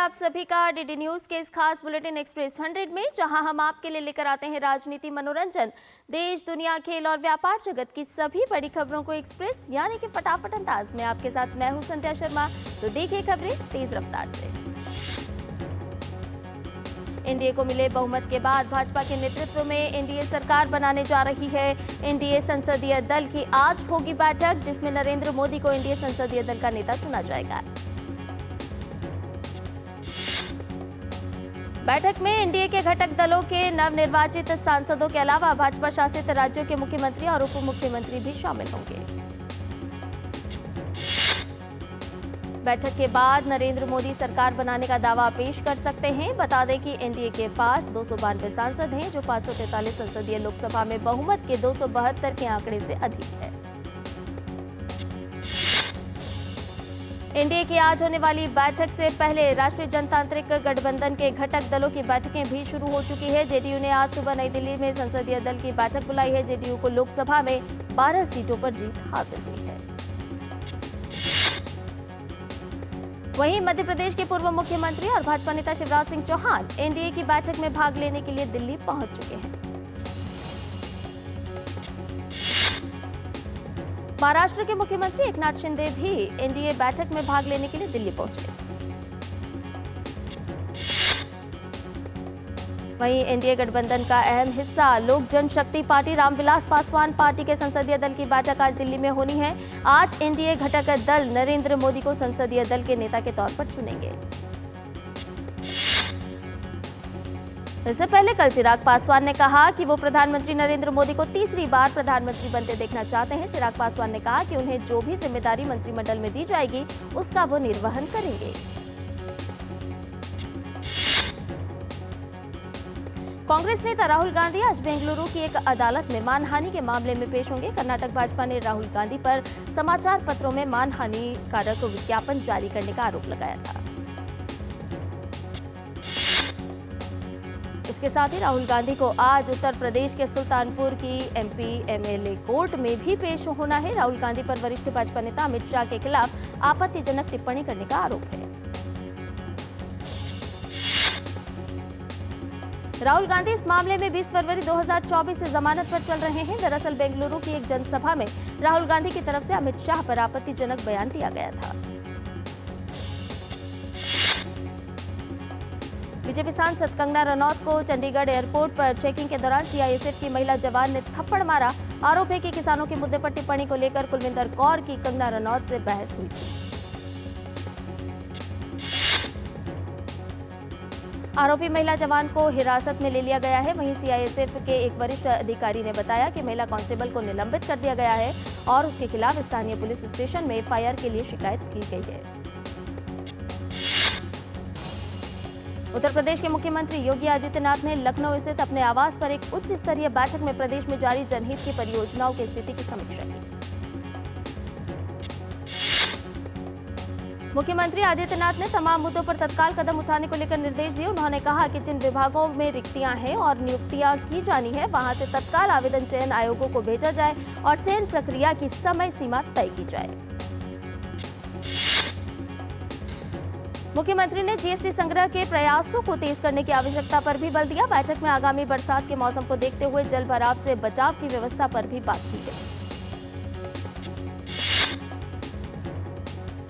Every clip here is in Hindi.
आप सभी का डीडी न्यूज के इस खास बुलेटिन एक्सप्रेस 100 में, जहां हम आपके लिए लेकर आते हैं राजनीति, मनोरंजन, देश दुनिया, खेल और व्यापार जगत की सभी बड़ी खबरों को एक्सप्रेस यानी कि फटाफट अंदाज में। आपके साथ मैं हूं संध्या शर्मा। तो देखिए खबरें तेज रफ्तार से। एनडीए को मिले बहुमत के बाद भाजपा के नेतृत्व में एनडीए सरकार बनाने जा रही है। एनडीए संसदीय दल की आज होगी बैठक, जिसमें नरेंद्र मोदी को एनडीए संसदीय दल का नेता चुना जाएगा। बैठक में एनडीए के घटक दलों के नवनिर्वाचित सांसदों के अलावा भाजपा शासित राज्यों के मुख्यमंत्री और उप मुख्यमंत्री भी शामिल होंगे। बैठक के बाद नरेंद्र मोदी सरकार बनाने का दावा पेश कर सकते हैं। बता दें कि एनडीए के पास 292 सांसद हैं, जो 543 संसदीय लोकसभा में बहुमत के 272 के आंकड़े से अधिक है। एनडीए की आज होने वाली बैठक से पहले राष्ट्रीय जनतांत्रिक गठबंधन के घटक दलों की बैठकें भी शुरू हो चुकी है। जेडीयू ने आज सुबह नई दिल्ली में संसदीय दल की बैठक बुलाई है। जेडीयू को लोकसभा में 12 सीटों पर जीत हासिल हुई है। वहीं मध्य प्रदेश के पूर्व मुख्यमंत्री और भाजपा नेता शिवराज सिंह चौहान एनडीए की बैठक में भाग लेने के लिए दिल्ली पहुंच चुके हैं। महाराष्ट्र के मुख्यमंत्री एकनाथ शिंदे भी एनडीए बैठक में भाग लेने के लिए दिल्ली पहुंचे। वहीं एनडीए गठबंधन का अहम हिस्सा लोक जनशक्ति पार्टी रामविलास पासवान पार्टी के संसदीय दल की बैठक आज दिल्ली में होनी है। आज एनडीए घटक दल नरेंद्र मोदी को संसदीय दल के नेता के तौर पर चुनेंगे। इससे पहले कल चिराग पासवान ने कहा कि वो प्रधानमंत्री नरेंद्र मोदी को तीसरी बार प्रधानमंत्री बनते देखना चाहते हैं। चिराग पासवान ने कहा कि उन्हें जो भी जिम्मेदारी मंत्रिमंडल में दी जाएगी, उसका वो निर्वहन करेंगे। कांग्रेस नेता राहुल गांधी आज बेंगलुरु की एक अदालत में मानहानि के मामले में पेश होंगे। कर्नाटक भाजपा ने राहुल गांधी पर समाचार पत्रों में मानहानि कारक विज्ञापन जारी करने का आरोप लगाया था। इसके साथ ही राहुल गांधी को आज उत्तर प्रदेश के सुल्तानपुर की एमपी एमएलए कोर्ट में भी पेश होना है। राहुल गांधी पर वरिष्ठ भाजपा नेता अमित शाह के खिलाफ आपत्तिजनक टिप्पणी करने का आरोप है। राहुल गांधी इस मामले में 20 फरवरी 2024 से जमानत पर चल रहे हैं। दरअसल बेंगलुरु की एक जनसभा में राहुल गांधी की तरफ से अमित शाह पर आपत्तिजनक बयान दिया गया था। बीजेपी सांसद कंगना रनौत को चंडीगढ़ एयरपोर्ट पर चेकिंग के दौरान सीआईएसएफ की महिला जवान ने थप्पड़ मारा। आरोप है कि किसानों के मुद्दे पर टिप्पणी को लेकर कुलविंदर कौर की कंगना रनौत से बहस हुई थी। आरोपी महिला जवान को हिरासत में ले लिया गया है। वहीं सीआईएसएफ के एक वरिष्ठ अधिकारी ने बताया कि महिला कांस्टेबल को निलंबित कर दिया गया है और उसके खिलाफ स्थानीय पुलिस स्टेशन में एफआईआर के लिए शिकायत की गई है। उत्तर प्रदेश के मुख्यमंत्री योगी आदित्यनाथ ने लखनऊ स्थित अपने आवास पर एक उच्च स्तरीय बैठक में प्रदेश में जारी जनहित की परियोजनाओं की स्थिति की समीक्षा की। मुख्यमंत्री आदित्यनाथ ने तमाम मुद्दों पर तत्काल कदम उठाने को लेकर निर्देश दिए। उन्होंने कहा कि जिन विभागों में रिक्तियां हैं और नियुक्तियां की जानी है, वहां से तत्काल आवेदन चयन आयोगों को भेजा जाए और चयन प्रक्रिया की समय सीमा तय की जाए। मुख्यमंत्री ने जीएसटी संग्रह के प्रयासों को तेज करने की आवश्यकता पर भी बल दिया। बैठक में आगामी बरसात के मौसम को देखते हुए जल भराव से बचाव की व्यवस्था पर भी बात की गई।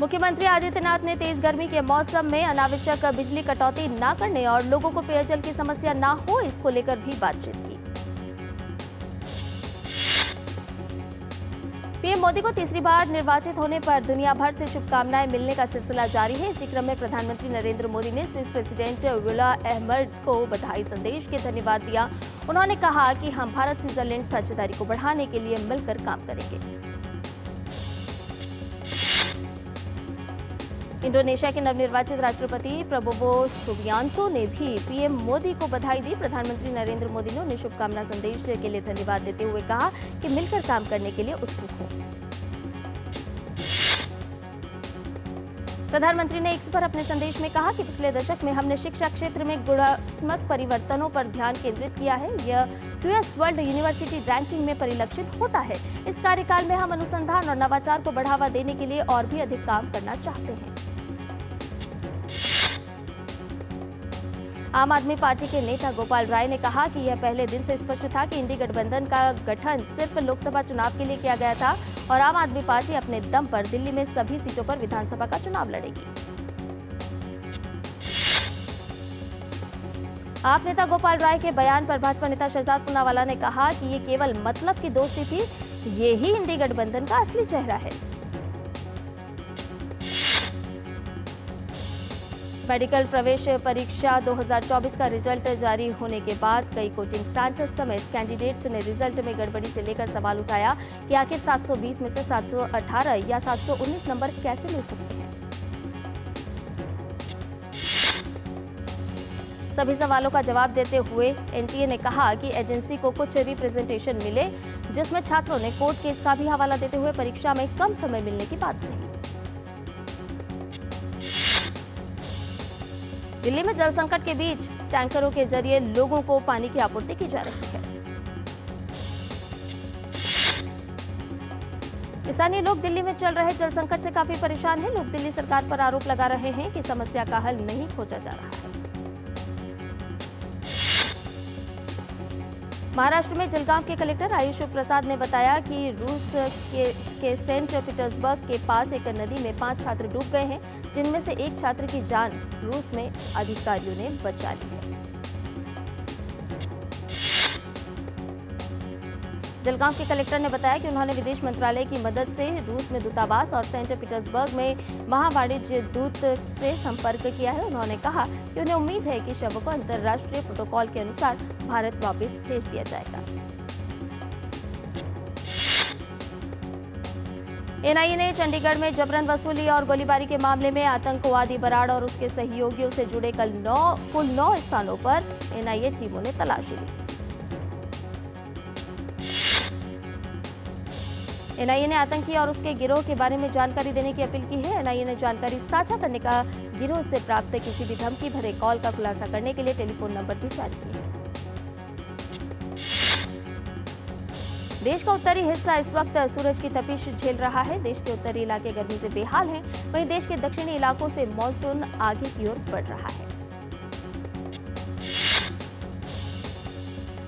मुख्यमंत्री आदित्यनाथ ने तेज गर्मी के मौसम में अनावश्यक बिजली कटौती न करने और लोगों को पेयजल की समस्या न हो, इसको लेकर भी बातचीत की। पीएम मोदी को तीसरी बार निर्वाचित होने पर दुनिया भर से शुभकामनाएं मिलने का सिलसिला जारी है। इसी क्रम में प्रधानमंत्री नरेंद्र मोदी ने स्विस प्रेसिडेंट विला अहमद को बधाई संदेश के धन्यवाद दिया। उन्होंने कहा कि हम भारत स्विट्जरलैंड साझेदारी को बढ़ाने के लिए मिलकर काम करेंगे। इंडोनेशिया के नवनिर्वाचित राष्ट्रपति प्रबोवो सुबियांतो ने भी पीएम मोदी को बधाई दी। प्रधानमंत्री नरेंद्र मोदी ने उन्हें शुभकामना संदेश के लिए धन्यवाद देते हुए कहा कि मिलकर काम करने के लिए उत्सुक हूं। प्रधानमंत्री ने एक्स पर अपने संदेश में कहा कि पिछले दशक में हमने शिक्षा क्षेत्र में गुणात्मक परिवर्तनों पर ध्यान केंद्रित किया है। यह क्यूएस वर्ल्ड यूनिवर्सिटी रैंकिंग में परिलक्षित होता है। इस कार्यकाल में हम अनुसंधान और नवाचार को बढ़ावा देने के लिए और भी अधिक काम करना चाहते हैं। आम आदमी पार्टी के नेता गोपाल राय ने कहा कि यह पहले दिन से स्पष्ट था कि इंडी गठबंधन का गठन सिर्फ लोकसभा चुनाव के लिए किया गया था और आम आदमी पार्टी अपने दम पर दिल्ली में सभी सीटों पर विधानसभा का चुनाव लड़ेगी। आप नेता गोपाल राय के बयान पर भाजपा नेता शहजाद पूनावाला ने कहा कि ये केवल मतलब की दोस्ती थी, ये ही इंडी गठबंधन का असली चेहरा है। मेडिकल प्रवेश परीक्षा 2024 का रिजल्ट जारी होने के बाद कई कोचिंग सेंटर समेत कैंडिडेट्स ने रिजल्ट में गड़बड़ी से लेकर सवाल उठाया कि आखिर 720 में से 718 या 719 नंबर कैसे मिल सकते हैं। सभी सवालों का जवाब देते हुए एनटीए ने कहा कि एजेंसी को कुछ रिप्रेजेंटेशन मिले जिसमें छात्रों ने कोर्ट केस का भी हवाला देते हुए परीक्षा में कम समय मिलने की बात कही। दिल्ली में जल संकट के बीच टैंकरों के जरिए लोगों को पानी की आपूर्ति की जा रही है। स्थानीय लोग दिल्ली में चल रहे जल संकट से काफी परेशान हैं। लोग दिल्ली सरकार पर आरोप लगा रहे हैं कि समस्या का हल नहीं खोजा जा रहा है। महाराष्ट्र में जलगांव के कलेक्टर आयुष प्रसाद ने बताया कि रूस के सेंट पीटर्सबर्ग के पास एक नदी में 5 छात्र डूब गए हैं, जिनमें से एक छात्र की जान रूस में अधिकारियों ने बचा ली है। जलगांव के कलेक्टर ने बताया कि उन्होंने विदेश मंत्रालय की मदद से रूस में दूतावास और सेंट पीटर्सबर्ग में महावाणिज्य दूत से संपर्क किया है। उन्होंने कहा कि उन्हें उम्मीद है कि शवों को अंतर्राष्ट्रीय प्रोटोकॉल के अनुसार भारत वापस भेज दिया जाएगा। एनआईए ने चंडीगढ़ में जबरन वसूली और गोलीबारी के मामले में आतंकवादी बराड़ और उसके सहयोगियों से जुड़े कुल 9 स्थानों पर एनआईए टीमों ने तलाशी ली। एनआईए ने आतंकी और उसके गिरोह के बारे में जानकारी देने की अपील की है। एनआईए ने जानकारी साझा करने का गिरोह से प्राप्त किसी भी धमकी भरे कॉल का खुलासा करने के लिए टेलीफोन नंबर भी जारी किए हैं। देश का उत्तरी हिस्सा इस वक्त सूरज की तपिश झेल रहा है। देश के उत्तरी इलाके गर्मी से बेहाल हैं, वहीं देश के दक्षिणी इलाकों से मानसून आगे की ओर बढ़ रहा है।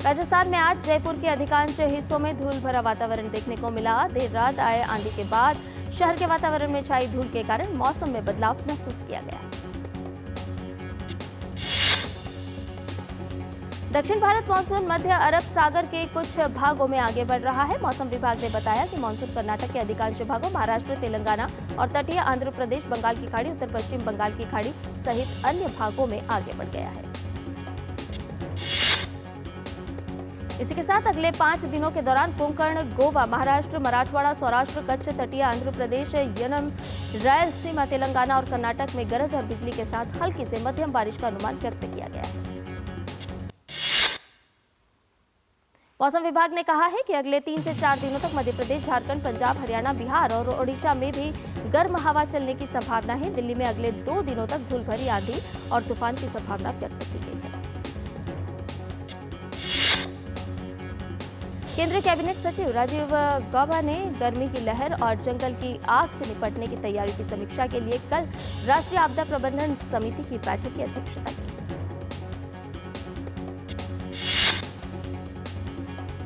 राजस्थान में आज जयपुर के अधिकांश हिस्सों में धूल भरा वातावरण देखने को मिला। देर रात आए आंधी के बाद शहर के वातावरण में छाई धूल के कारण मौसम में बदलाव महसूस किया गया। दक्षिण भारत मानसून मध्य अरब सागर के कुछ भागों में आगे बढ़ रहा है। मौसम विभाग ने बताया कि मानसून कर्नाटक के अधिकांश भागों, महाराष्ट्र, तेलंगाना और तटीय आंध्र प्रदेश, बंगाल की खाड़ी, उत्तर पश्चिम बंगाल की खाड़ी सहित अन्य भागों में आगे बढ़ गया है। इसी के साथ अगले 5 दिनों के दौरान कोंकण, गोवा, महाराष्ट्र, मराठवाड़ा, सौराष्ट्र, कच्छ, तटीय आंध्र प्रदेश, यनम, रायलसीमा, तेलंगाना और कर्नाटक में गरज और बिजली के साथ हल्की से मध्यम बारिश का अनुमान व्यक्त किया गया है। मौसम विभाग ने कहा है कि अगले 3 से 4 दिनों तक मध्य प्रदेश, झारखंड, पंजाब, हरियाणा, बिहार और ओडिशा में भी गर्म हवा चलने की संभावना है। दिल्ली में अगले 2 दिनों तक धूल भरी आंधी और तूफान की संभावना व्यक्त की गई है। केंद्रीय कैबिनेट सचिव राजीव गौबा ने गर्मी की लहर और जंगल की आग से निपटने की तैयारी की समीक्षा के लिए कल राष्ट्रीय आपदा प्रबंधन समिति की बैठक की अध्यक्षता की।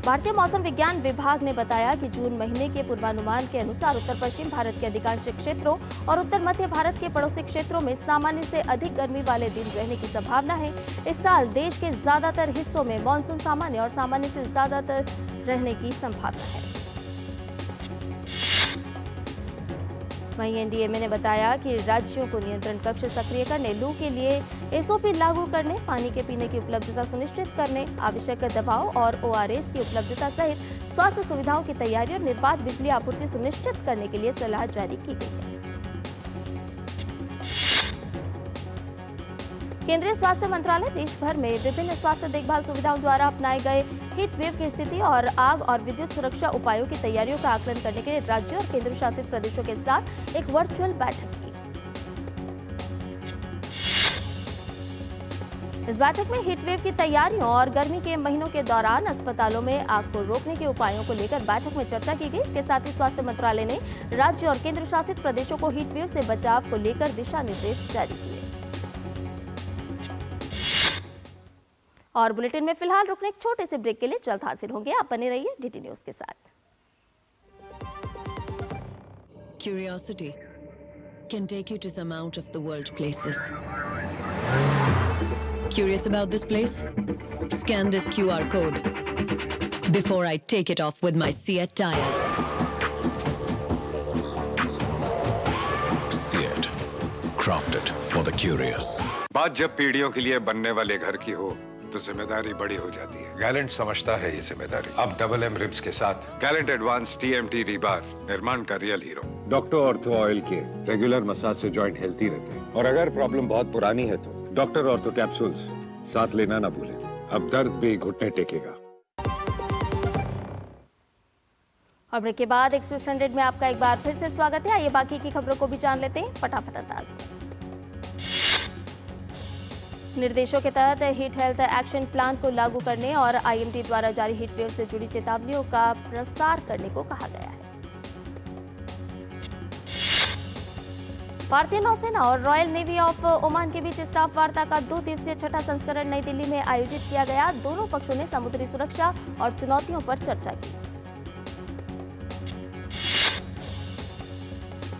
भारतीय मौसम विज्ञान विभाग ने बताया कि जून महीने के पूर्वानुमान के अनुसार उत्तर पश्चिम भारत के अधिकांश क्षेत्रों और उत्तर मध्य भारत के पड़ोसी क्षेत्रों में सामान्य से अधिक गर्मी वाले दिन रहने की संभावना है। इस साल देश के ज्यादातर हिस्सों में मानसून सामान्य और सामान्य से ज्यादातर रहने की संभावना है। वहीं एनडीएमए ने बताया कि राज्यों को नियंत्रण कक्ष सक्रिय करने, लू के लिए एसओपी लागू करने, पानी के पीने की उपलब्धता सुनिश्चित करने, आवश्यक दवाओं और ओआरएस की उपलब्धता सहित स्वास्थ्य सुविधाओं की तैयारी और निर्बाध बिजली आपूर्ति सुनिश्चित करने के लिए सलाह जारी की गई है। केंद्रीय स्वास्थ्य मंत्रालय देश भर में विभिन्न स्वास्थ्य देखभाल सुविधाओं द्वारा अपनाए गए हीट वेव की स्थिति और आग और विद्युत सुरक्षा उपायों की तैयारियों का आकलन करने के लिए राज्यों और केंद्र शासित प्रदेशों के साथ एक वर्चुअल बैठक की। इस बैठक में हीट वेव की तैयारियों और गर्मी के महीनों के दौरान अस्पतालों में आग को रोकने के उपायों को लेकर बैठक में चर्चा की गई। इसके साथ ही स्वास्थ्य मंत्रालय ने राज्य और केंद्र शासित प्रदेशों को हीट वेव से बचाव को लेकर दिशा निर्देश जारी किए। और बुलेटिन में फिलहाल रुकने एक छोटे से ब्रेक के लिए जल्द हाजिर होंगे। आप बने रहिए डीटी न्यूज के साथ। Curiosity can take you to some out of the world places. Curious about this place? Scan this QR code before I take it off with my Seat tires. Seat, crafted for the curious. बात जब पीढ़ियों के लिए बनने वाले घर की हो तो जिम्मेदारी बड़ी हो जाती है। गैलेंट समझता है ये जिम्मेदारी। अब डबल एम रिब्स के साथ गैलेंट एडवांस TMT रीबार निर्माण का real hero. Doctor ortho oil के रेगुलर मसाज से जॉइंट हेल्थी रहते हैं, और अगर प्रॉब्लम बहुत पुरानी है तो डॉक्टर ऑर्थो कैप्सूल्स साथ लेना ना भूलें। अब दर्द भी घुटने टेकेगा। और ब्रेक के बाद एक्सप्रेस 100 में आपका एक बार फिर से स्वागत है। आइए बाकी की खबरों को भी जान लेते हैं फटाफट अंदाज में। निर्देशों के तहत हीट हेल्थ एक्शन प्लान को लागू करने और IMD द्वारा जारी हीट वेव से जुड़ी चेतावनियों का प्रसार करने को कहा गया है। भारतीय नौसेना और रॉयल नेवी ऑफ ओमान के बीच स्टाफ वार्ता का 2 दिवसीय छठा संस्करण नई दिल्ली में आयोजित किया गया। दोनों पक्षों ने समुद्री सुरक्षा और चुनौतियों पर चर्चा की।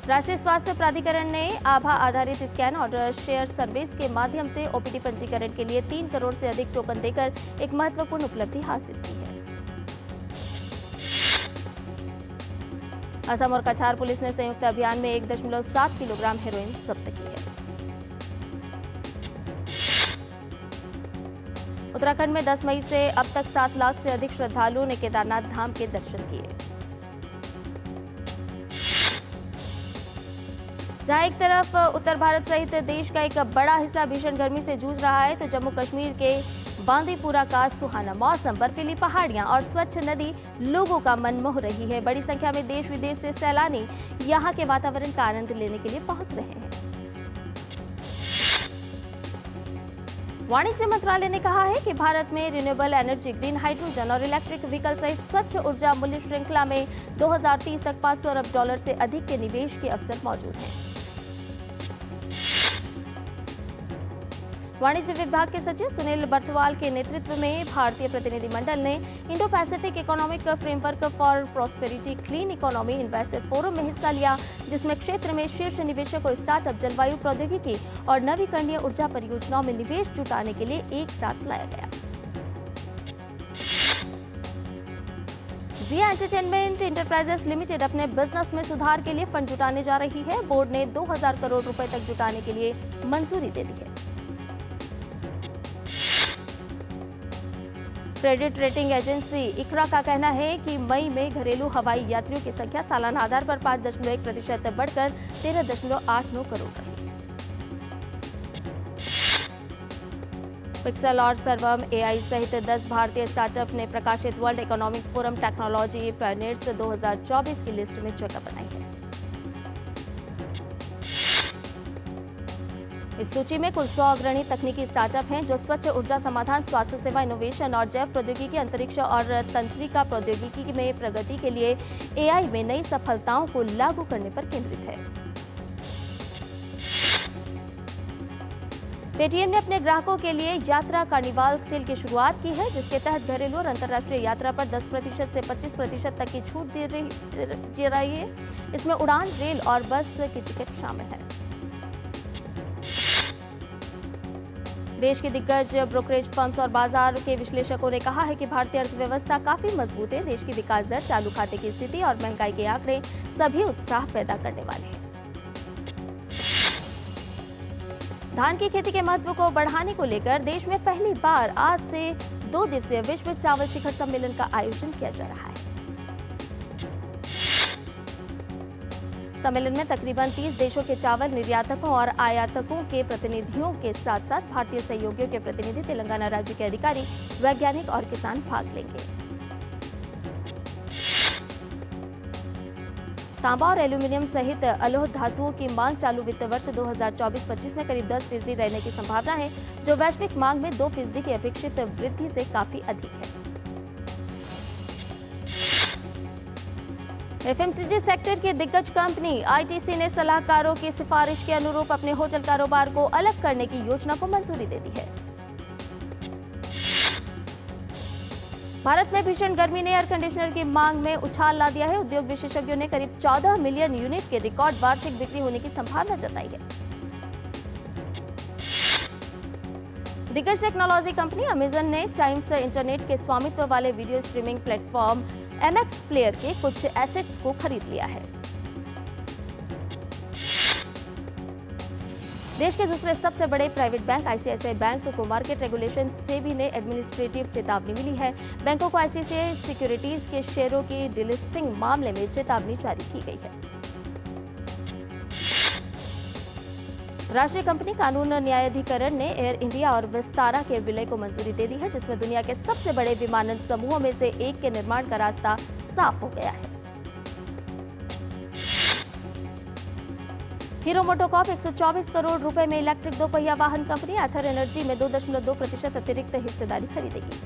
राष्ट्रीय स्वास्थ्य प्राधिकरण ने आभा आधारित स्कैन और शेयर सर्विस के माध्यम से OPD पंजीकरण के लिए 3 करोड़ से अधिक टोकन देकर एक महत्वपूर्ण उपलब्धि हासिल की है। असम और कछार पुलिस ने संयुक्त अभियान में 1.7 किलोग्राम हेरोइन जब्त की है। उत्तराखंड में 10 मई से अब तक 7 लाख से अधिक श्रद्धालुओं ने केदारनाथ धाम के दर्शन किए। जहां एक तरफ उत्तर भारत सहित देश का एक बड़ा हिस्सा भीषण गर्मी से जूझ रहा है, तो जम्मू कश्मीर के बांदीपुरा का सुहाना मौसम, बर्फीली पहाड़ियां और स्वच्छ नदी लोगों का मन मोह रही है। बड़ी संख्या में देश विदेश से सैलानी यहां के वातावरण का आनंद लेने के लिए पहुंच रहे हैं। वाणिज्य मंत्रालय ने कहा है कि भारत में रिन्यूएबल एनर्जी, ग्रीन हाइड्रोजन और इलेक्ट्रिक व्हीकल सहित स्वच्छ ऊर्जा मूल्य श्रृंखला में 2030 तक $500 अरब से अधिक के निवेश के अवसर मौजूद हैं। वाणिज्य विभाग के सचिव सुनील बर्थवाल के नेतृत्व में भारतीय प्रतिनिधिमंडल ने Indo Pacific economic framework for prosperity clean economy investor forum में हिस्सा लिया, जिसमें क्षेत्र में शीर्ष निवेशकों, स्टार्टअप, जलवायु प्रौद्योगिकी और नवीकरणीय ऊर्जा परियोजनाओं में निवेश जुटाने के लिए एक साथ लाया गया। जिया एंटरटेनमेंट इंटरप्राइजेस लिमिटेड अपने बिजनेस में सुधार के लिए फंड जुटाने जा रही है। बोर्ड ने 2000 करोड़ रुपए तक जुटाने के लिए मंजूरी दे दी है। क्रेडिट रेटिंग एजेंसी इक्रा का कहना है कि मई में घरेलू हवाई यात्रियों की संख्या सालाना आधार पर 5.1% बढ़कर 13.89 करोड़ रही। पिक्सल और सर्वम AI सहित 10 भारतीय स्टार्टअप ने प्रकाशित world economic forum technology pioneers 2024 की लिस्ट में जगह बनाई है। इस सूची में कुल 100 अग्रणी तकनीकी स्टार्टअप हैं जो स्वच्छ ऊर्जा समाधान, स्वास्थ्य सेवा, इनोवेशन और जैव प्रौद्योगिकी, अंतरिक्ष और तंत्रिका प्रौद्योगिकी में प्रगति के लिए AI में नई सफलताओं को लागू करने पर केंद्रित है। पेटीएम ने अपने ग्राहकों के लिए यात्रा कार्निवाल सेल की शुरुआत की है, जिसके तहत घरेलू और अंतर्राष्ट्रीय यात्रा पर 10% से 25% तक की छूट दी रही है। इसमें उड़ान, रेल और बस की टिकट शामिल है। देश के दिग्गज ब्रोकरेज फर्म्स और बाजार के विश्लेषकों ने कहा है कि भारतीय अर्थव्यवस्था काफी मजबूत है। देश की विकास दर, चालू खाते की स्थिति और महंगाई के आंकड़े सभी उत्साह पैदा करने वाले हैं। धान की खेती के महत्व को बढ़ाने को लेकर देश में पहली बार आज से 2 दिवसीय विश्व चावल शिखर सम्मेलन का आयोजन किया जा रहा है। सम्मेलन में तकरीबन 30 देशों के चावल निर्यातकों और आयातकों के प्रतिनिधियों के साथ साथ भारतीय सहयोगियों के प्रतिनिधि, तेलंगाना राज्य के अधिकारी, वैज्ञानिक और किसान भाग लेंगे। तांबा और एल्यूमिनियम सहित अलोह धातुओं की मांग चालू वित्त वर्ष 2024-25 में करीब 10% रहने की संभावना है, जो वैश्विक मांग में 2% की अपेक्षित वृद्धि से काफी अधिक है। FMCG सेक्टर की दिग्गज कंपनी ITC ने सलाहकारों की सिफारिश के अनुरूप अपने होटल कारोबार को अलग करने की योजना को मंजूरी दे दी है। भारत में भीषण गर्मी ने एयर कंडीशनर की मांग में उछाल ला दिया है। उद्योग विशेषज्ञों ने करीब 14 मिलियन यूनिट के रिकॉर्ड वार्षिक बिक्री होने की संभावना जताई है। दिग्गज टेक्नोलॉजी कंपनी अमेजन ने टाइम्स इंटरनेट के स्वामित्व वाले video streaming platform MX player के कुछ एसेट्स को खरीद लिया है। देश के दूसरे सबसे बड़े प्राइवेट बैंक ICICI बैंक को मार्केट रेगुलेशन सेबी ने एडमिनिस्ट्रेटिव चेतावनी मिली है। बैंकों को ICICI सिक्योरिटीज के शेयरों की डिलिस्टिंग मामले में चेतावनी जारी की गई है। राष्ट्रीय कंपनी कानून न्यायाधिकरण ने एयर इंडिया और विस्तारा के विलय को मंजूरी दे दी है, जिसमें दुनिया के सबसे बड़े विमानन समूहों में से एक के निर्माण का रास्ता साफ हो गया है। हीरो मोटोकॉर्प 124 करोड़ रुपए में इलेक्ट्रिक दोपहिया वाहन कंपनी एथर एनर्जी में 2.2% अतिरिक्त हिस्सेदारी खरीदेगी।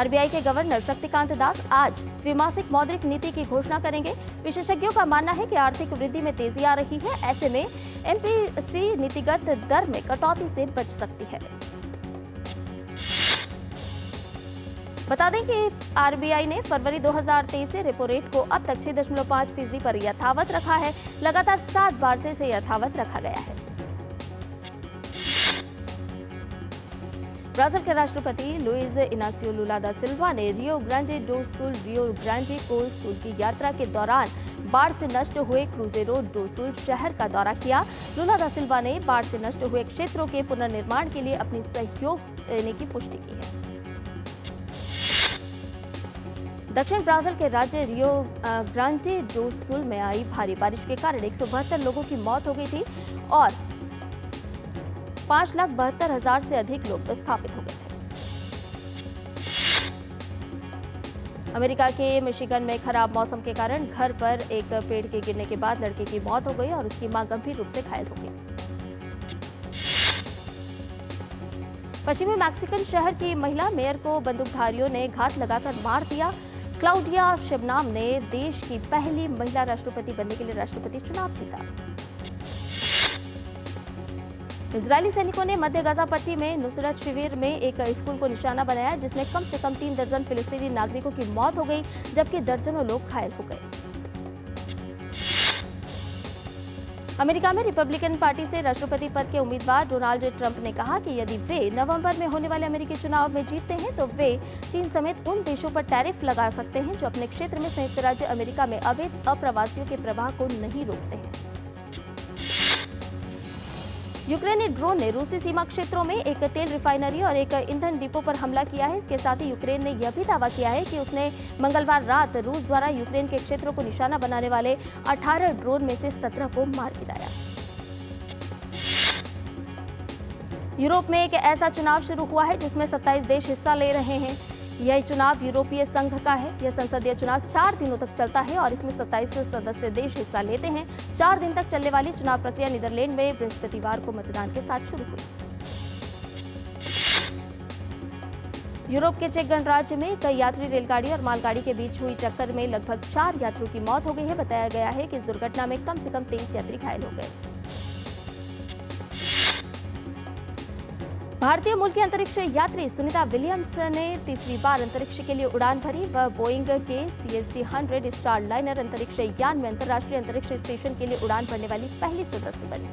RBI के गवर्नर शक्तिकांत दास आज द्विमासिक मौद्रिक नीति की घोषणा करेंगे। विशेषज्ञों का मानना है कि आर्थिक वृद्धि में तेजी आ रही है, ऐसे में MPC नीतिगत दर में कटौती से बच सकती है। बता दें कि RBI ने फरवरी 2023 से रेपो रेट को अब तक 6.5% पर यथावत रखा है। लगातार 7 बार से इसे यथावत रखा गया है। ब्राजील के राष्ट्रपति लुइज इनासियो लुला दा सिल्वा ने रियो ग्रांडे डो सुल की यात्रा के दौरान बाढ़ से नष्ट हुए क्रूजेरो डो सुल शहर का दौरा किया। लुला दा सिल्वा ने बाढ़ से नष्ट हुए क्षेत्रों के पुनर्निर्माण के लिए अपनी सहयोग देने की पुष्टि की है। दक्षिण ब्राजील के राज्य रियो ग्रांडे डो सुल में आई भारी बारिश के कारण 172 लोगों की मौत हो गई थी और 5,72,000 से अधिक लोग विस्थापित हो गए थे। अमेरिका के मिशिगन में खराब मौसम के कारण घर पर एक पेड़ के गिरने के बाद लड़के की मौत हो गई और उसकी मां गंभीर रूप से घायल हो गई। पश्चिमी मैक्सिकन शहर की महिला मेयर को बंदूकधारियों ने घात लगाकर मार दिया। क्लाउडिया शिवनाम ने देश की पहली महिला राष्ट्रपति बनने के लिए राष्ट्रपति चुनाव जीता। इजरायली सैनिकों ने मध्य गाजा पट्टी में नुसरत शिविर में एक स्कूल को निशाना बनाया, जिसमें कम से कम 3 दर्जन फिलिस्तीनी नागरिकों की मौत हो गई, जबकि दर्जनों लोग घायल हो गए। अमेरिका में रिपब्लिकन पार्टी से राष्ट्रपति पद के उम्मीदवार डोनाल्ड ट्रंप ने कहा कि यदि वे नवंबर में होने वाले अमेरिकी चुनाव में जीतते हैं तो वे चीन समेत उन देशों पर टैरिफ लगा सकते हैं जो अपने क्षेत्र में संयुक्त राज्य अमेरिका में अवैध अप्रवासियों के प्रवाह को नहीं रोकते हैं। यूक्रेनी ड्रोन ने रूसी सीमा क्षेत्रों में एक तेल रिफाइनरी और एक ईंधन डिपो पर हमला किया है। इसके साथ ही यूक्रेन ने यह भी दावा किया है कि उसने मंगलवार रात रूस द्वारा यूक्रेन के क्षेत्रों को निशाना बनाने वाले 18 ड्रोन में से 17 को मार गिराया। यूरोप में एक ऐसा चुनाव शुरू हुआ है जिसमें 27 देश हिस्सा ले रहे हैं। यह चुनाव यूरोपीय संघ का है। यह संसदीय चुनाव 4 दिनों तक चलता है और इसमें 27 सदस्य देश हिस्सा लेते हैं। 4 दिन तक चलने वाली चुनाव प्रक्रिया नीदरलैंड में बृहस्पतिवार को मतदान के साथ शुरू हुई। यूरोप के चेक गणराज्य में कई यात्री रेलगाड़ी और मालगाड़ी के बीच हुई टक्कर में लगभग 4 यात्रियों की मौत हो गई है। बताया गया है कि इस दुर्घटना में कम से कम 23 यात्री घायल हो गए। भारतीय मूल की अंतरिक्ष यात्री सुनीता विलियम्स ने तीसरी बार अंतरिक्ष के लिए उड़ान भरी। वह बोइंग के CST-100 स्टार लाइनर अंतरिक्ष यान में अंतर्राष्ट्रीय अंतरिक्ष स्टेशन के लिए उड़ान भरने वाली पहली सदस्य बनी।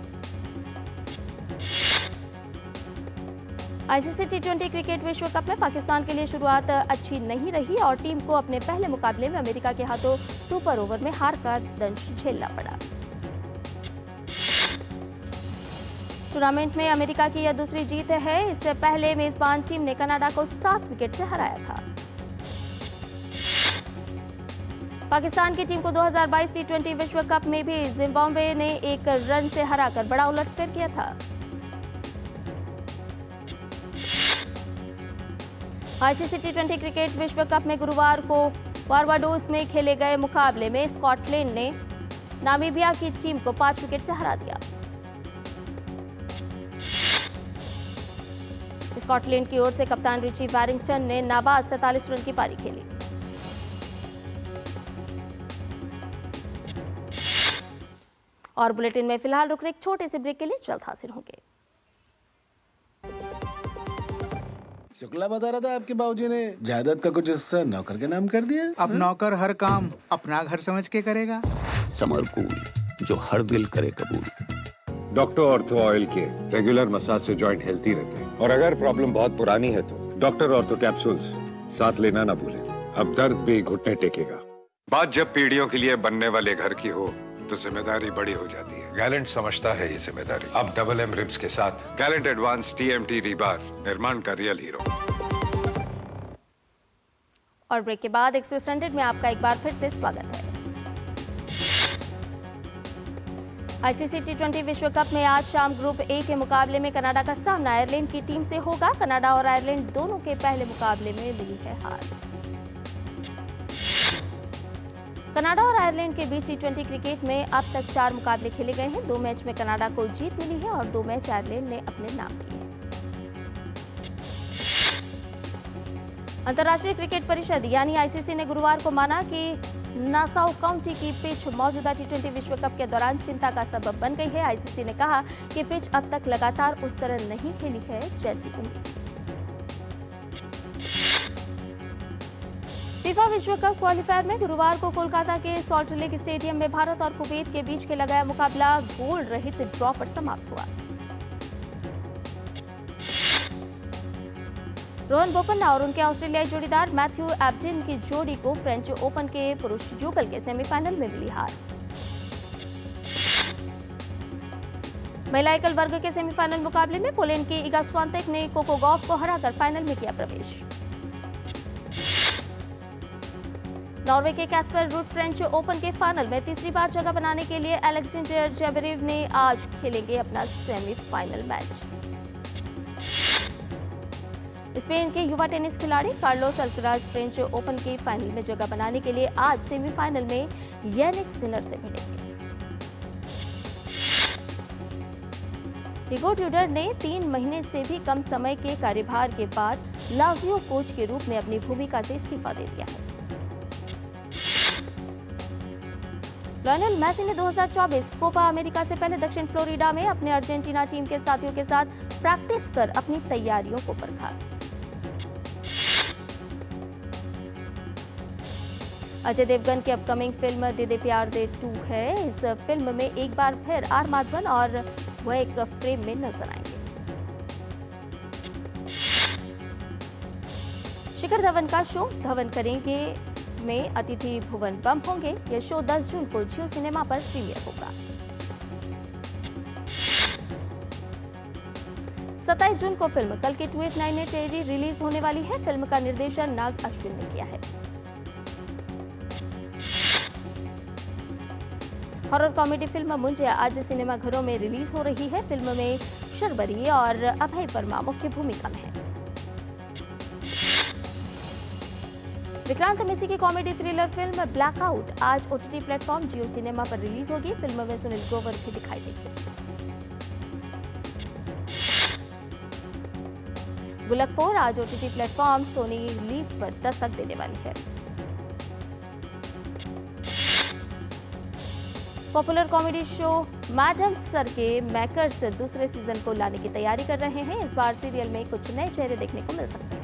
ICC T20 क्रिकेट विश्व कप में पाकिस्तान के लिए शुरुआत अच्छी नहीं रही और टीम को अपने पहले मुकाबले में अमेरिका के हाथों सुपर ओवर में हार का दंश झेलना पड़ा। टूर्नामेंट में अमेरिका की यह दूसरी जीत है। इससे पहले मेजबान टीम ने कनाडा को 7 विकेट से हराया था। पाकिस्तान की टीम को 2022 T20 विश्व कप में भी जिम्बाब्वे ने 1 रन से हराकर बड़ा उलटफेर किया था। ICC T20 क्रिकेट विश्व कप में गुरुवार को बारबाडोस में खेले गए मुकाबले में स्कॉटलैंड ने नामीबिया की टीम को 5 विकेट से हरा दिया। स्कॉटलैंड की ओर से कप्तान रिची बैरिंगटन ने नाबाद 47 रन की पारी खेली। और बुलेटिन में फिलहाल रुकने एक छोटे से ब्रेक के लिए जल्द हाजिर होंगे। शुक्ला बता रहा था आपके बाबूजी ने जायदाद का कुछ हिस्सा नौकर के नाम कर दिया। अब नौकर हर काम अपना घर समझ के करेगा। समरकूल, जो हर दिल करे कबूल। डॉक्टर ऑर्थो ऑयल के रेगुलर मसाज से जॉइंट हेल्थी रहते हैं, और अगर प्रॉब्लम बहुत पुरानी है तो डॉक्टर ऑर्थो कैप्सूल्स साथ लेना ना भूलें। अब दर्द भी घुटने टेकेगा। बात जब पीढ़ियों के लिए बनने वाले घर की हो तो जिम्मेदारी बड़ी हो जाती है। गैलेंट समझता है ये जिम्मेदारी। अब डबल एम रिब्स के साथ गैलेंट एडवांस TMT रीबार, निर्माण का रियल हीरो। और ब्रेक के बाद एक्सप्रेस 100 में आपका एक बार फिर से स्वागत है। ICC T20 विश्व कप में आज शाम ग्रुप ए के मुकाबले में कनाडा का सामना आयरलैंड की टीम से होगा। कनाडा और आयरलैंड दोनों के पहले मुकाबले में मिली है हार। कनाडा और आयरलैंड के बीच T20 क्रिकेट में अब तक 4 मुकाबले खेले गए हैं। 2 मैच में कनाडा को जीत मिली है और 2 मैच आयरलैंड ने अपने नाम किए। अंतर्राष्ट्रीय क्रिकेट परिषद यानी ICC ने गुरुवार को माना कि नासाउ काउंटी की पिच मौजूदा T20 विश्व कप के दौरान चिंता का सबब बन गई है। ICC ने कहा कि पिच अब तक लगातार उस तरह नहीं खेली है जैसी उम्मीद। फीफा विश्व कप क्वालिफायर में गुरुवार को कोलकाता के सॉल्ट लेक स्टेडियम में भारत और कुवैत के बीच खेला गया मुकाबला गोल रहित ड्रॉ पर समाप्त हुआ। रोहन बोपन्ना और उनके ऑस्ट्रेलियाई जोड़ीदार मैथ्यू एब्डिन की जोड़ी को फ्रेंच ओपन के पुरुष युगल के सेमीफाइनल में मिली हार। महिला एकल वर्ग के सेमीफाइनल मुकाबले में पोलैंड की इगा स्वांतेक ने कोको गॉफ को हराकर फाइनल में किया प्रवेश। नॉर्वे के कैस्पर रूड फ्रेंच ओपन के फाइनल में तीसरी बार जगह बनाने के लिए अलेक्जेंडर ज़्वेरेव ने आज खेलेंगे अपना सेमीफाइनल मैच। स्पेन के युवा टेनिस खिलाड़ी कार्लोस अल्कराज फ्रेंच ओपन के फाइनल में जगह बनाने के लिए आज सेमीफाइनल में यानिक सिनर से भिड़ेंगे। इगो ट्यूडर ने 3 महीने से भी कम समय के कार्यभार के बाद लाज़ियो कोच के रूप में अपनी भूमिका से इस्तीफा दे दिया है। लियोनेल मेसी ने 2024 कोपा अमेरिका से पहले दक्षिण फ्लोरिडा में अपने अर्जेंटीना टीम के साथियों के साथ प्रैक्टिस कर अपनी तैयारियों को परखा। अजय देवगन की अपकमिंग फिल्म दे दे प्यार दे 2 है। इस फिल्म में एक बार फिर आर माधवन और वह एक फ्रेम में नजर आएंगे। शिखर धवन का शो धवन करेंगे में अतिथि भुवन बम होंगे। यह शो 10 जून को जियो सिनेमा पर प्रीमियर होगा। 27 जून को फिल्म कल के 289 टेरी रिलीज होने वाली है। फिल्म का निर्देशन नाग अश्विन ने किया है। हॉरर कॉमेडी फिल्म मुंजिया आज सिनेमाघरों में रिलीज हो रही है। फिल्म में शर्बरी और अभय वर्मा मुख्य भूमिका में है। विक्रांत मेसी की कॉमेडी थ्रिलर फिल्म ब्लैकआउट आज OTT प्लेटफॉर्म जियो सिनेमा पर रिलीज होगी। फिल्म में सुनील ग्रोवर भी दिखाई देंगे। गुल्लक 4 आज OTT प्लेटफॉर्म सोनी लीव पर दस्तक देने वाली है। Popular comedy show madam sir के मेकर्स दूसरे सीजन को लाने की तैयारी कर रहे हैं। इस बार सीरियल में कुछ नए चेहरे देखने को मिल सकते हैं।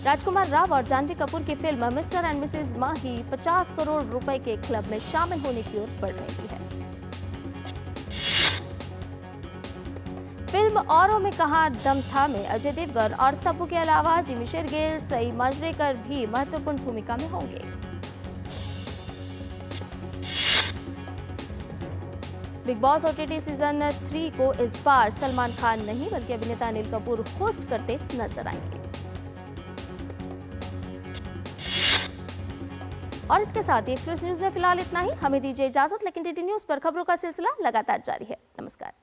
राजकुमार राव और जानवी कपूर की फिल्म मिस्टर एंड मिसेज माही 50 करोड़ रुपए के क्लब में शामिल होने की ओर बढ़ रही है। फिल्म औरों में कहां दम था में अजय देवगन और तब्बू के अलावा जिमी शेरगिल, सई मांजरेकर भी महत्वपूर्ण भूमिका में होंगे। बिग बॉस OTT सीजन 3 को इस बार सलमान खान नहीं बल्कि अभिनेता अनिल कपूर होस्ट करते नजर आएंगे। और इसके साथ ही एक्सप्रेस न्यूज में फिलहाल इतना ही। हमें दीजिए इजाजत, लेकिन DD न्यूज पर खबरों का सिलसिला लगातार जारी है। नमस्कार।